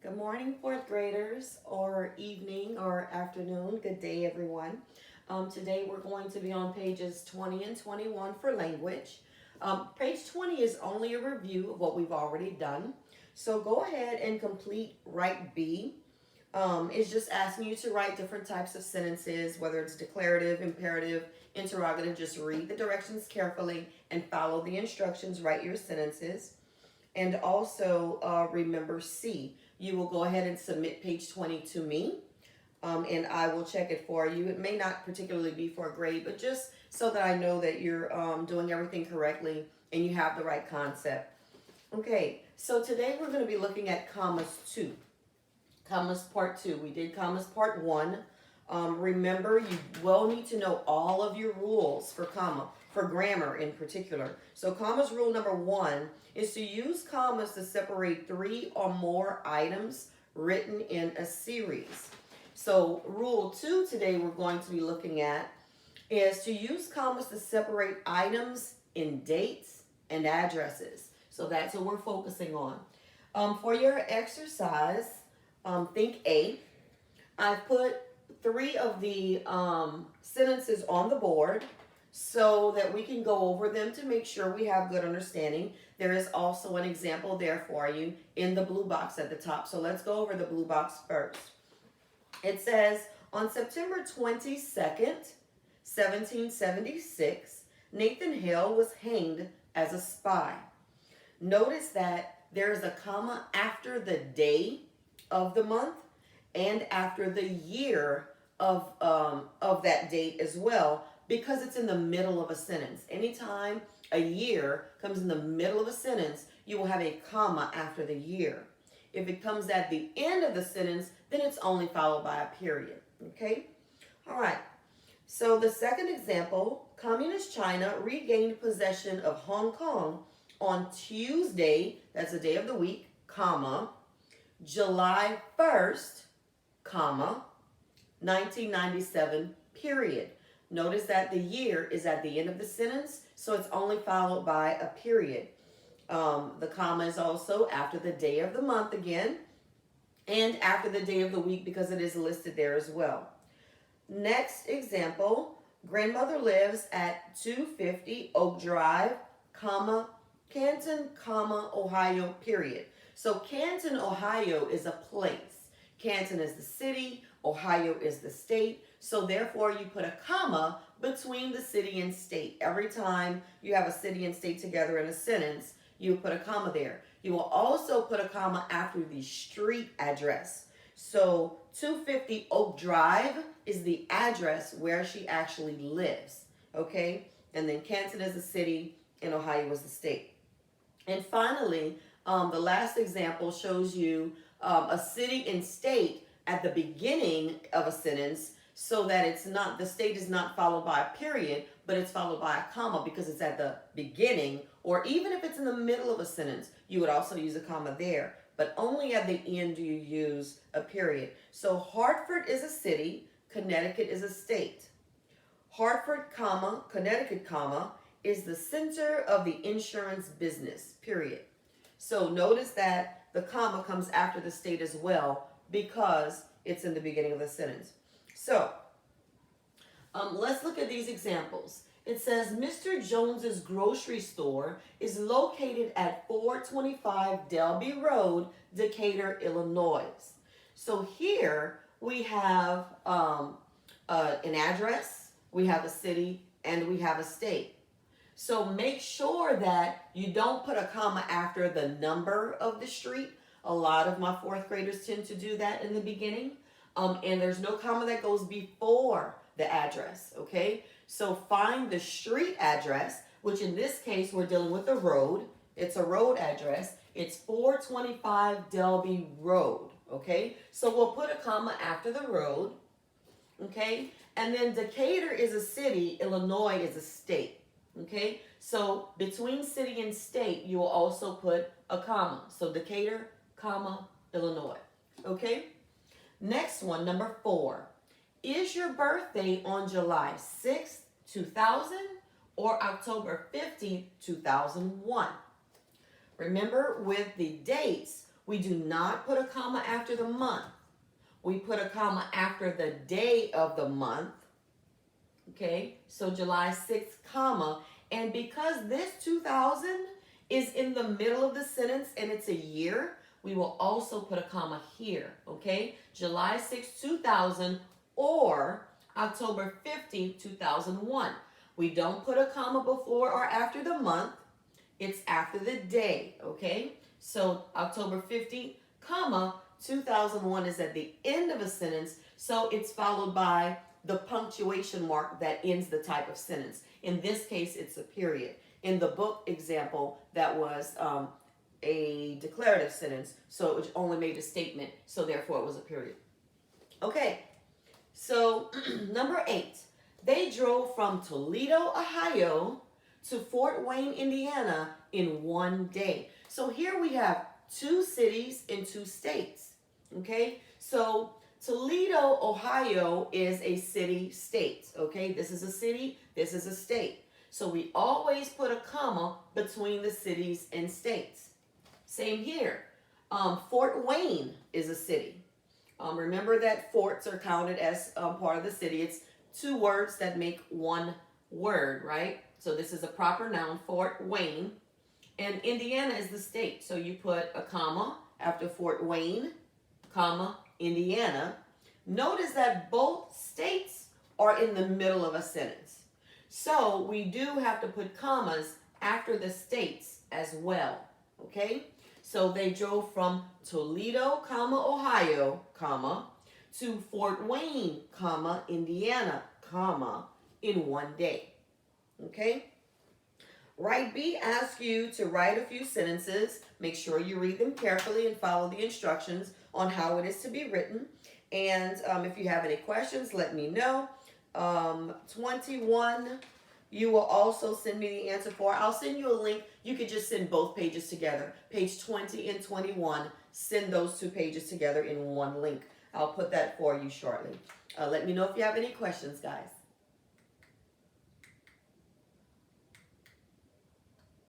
Good morning, fourth graders, or evening or afternoon. Good day, everyone. Today we're going to be on pages 20 and 21 for language. Page 20 is only a review of what we've already done. So go ahead and complete Write B. It's just asking you to write different types of sentences, whether it's declarative, imperative, interrogative. Just read the directions carefully and follow the instructions. Write your sentences. And also remember C. You will go ahead and submit page 20 to me, and I will check it for you. It may not particularly be for a grade, but just so that I know that you're doing everything correctly and you have the right concept. Okay, so today we're going to be looking at commas 2. Commas part 2. We did commas part 1. Remember, you will need to know all of your rules for comma, for grammar in particular. So commas rule number 1 is to use commas to separate 3 or more items written in a series. So rule 2 today we're going to be looking at is to use commas to separate items in dates and addresses. So that's what we're focusing on. For your exercise, think A. I've put 3 of the sentences on the board so that we can go over them to make sure we have good understanding. There is also an example there for you in the blue box at the top. So let's go over the blue box first. It says, on September 22nd, 1776, Nathan Hale was hanged as a spy. Notice that there is a comma after the day of the month and after the year of that date as well, because it's in the middle of a sentence. Anytime a year comes in the middle of a sentence, you will have a comma after the year. If it comes at the end of the sentence, then it's only followed by a period. Okay? All right. So the second example, Communist China regained possession of Hong Kong on Tuesday, that's the day of the week, comma, July 1st, comma, 1997, period. Notice that the year is at the end of the sentence, so it's only followed by a period. The comma is also after the day of the month again, and after the day of the week because it is listed there as well. Next example, grandmother lives at 250 Oak Drive, comma, Canton, comma, Ohio, period. So Canton, Ohio is a place. Canton is the city, Ohio is the state. So therefore you put a comma between the city and state. Every time you have a city and state together in a sentence, you put a comma there. You will also put a comma after the street address. So 250 Oak Drive is the address where she actually lives. Okay? And then Canton is the city and Ohio is the state. And finally, the last example shows you a city and state at the beginning of a sentence so that it's not, the state is not followed by a period, but it's followed by a comma because it's at the beginning, or even if it's in the middle of a sentence, you would also use a comma there, but only at the end do you use a period. So Hartford is a city, Connecticut is a state. Hartford, comma, Connecticut, comma, is the center of the insurance business, period. So notice that the comma comes after the state as well because it's in the beginning of the sentence. So let's look at these examples. It says Mr. Jones's grocery store is located at 425 Delby Road, Decatur, Illinois. So here we have an address, we have a city, and we have a state. So make sure that you don't put a comma after the number of the street. A lot of my fourth graders tend to do that in the beginning. And there's no comma that goes before the address, okay? So find the street address, which in this case, we're dealing with the road. It's a road address. It's 425 Delby Road, okay? So we'll put a comma after the road, okay? And then Decatur is a city, Illinois is a state. Okay, so between city and state, you will also put a comma. So Decatur, comma, Illinois. Okay, next one, number 4. Is your birthday on July 6th, 2000 or October 15th, 2001? Remember, with the dates, We do not put a comma after the month. We put a comma after the day of the month. Okay, so July 6th, comma. And because this 2000 is in the middle of the sentence and it's a year, we will also put a comma here. Okay, July 6th, 2000 or October 15th, 2001. We don't put a comma before or after the month. It's after the day, okay? So October 15th, comma, 2001 is at the end of a sentence, so it's followed by the punctuation mark that ends the type of sentence. In this case, it's a period. In the book example, that was a declarative sentence, so it only made a statement, so therefore it was a period. Okay, so number 8. They drove from Toledo, Ohio to Fort Wayne, Indiana in one day. So here we have 2 cities in 2 states. Okay, so Toledo, Ohio is a city-state. Okay, this is a city, this is a state. So we always put a comma between the cities and states. Same here. Fort Wayne is a city. Remember that forts are counted as part of the city. It's 2 words that make one word, right? So this is a proper noun, Fort Wayne. And Indiana is the state. So you put a comma after Fort Wayne, comma, Indiana. Notice that both states are in the middle of a sentence. So we do have to put commas after the states as well, okay? So they drove from Toledo, comma, Ohio, comma, to Fort Wayne, comma, Indiana, comma, in one day, okay? Write B asks you to write a few sentences. Make sure you read them carefully and follow the instructions on how it is to be written. And if you have any questions, let me know. 21, you will also send me the answer for. I'll send you a link. You could just send both pages together. Page 20 and 21, send those 2 pages together in one link. I'll put that for you shortly. Let me know if you have any questions, guys.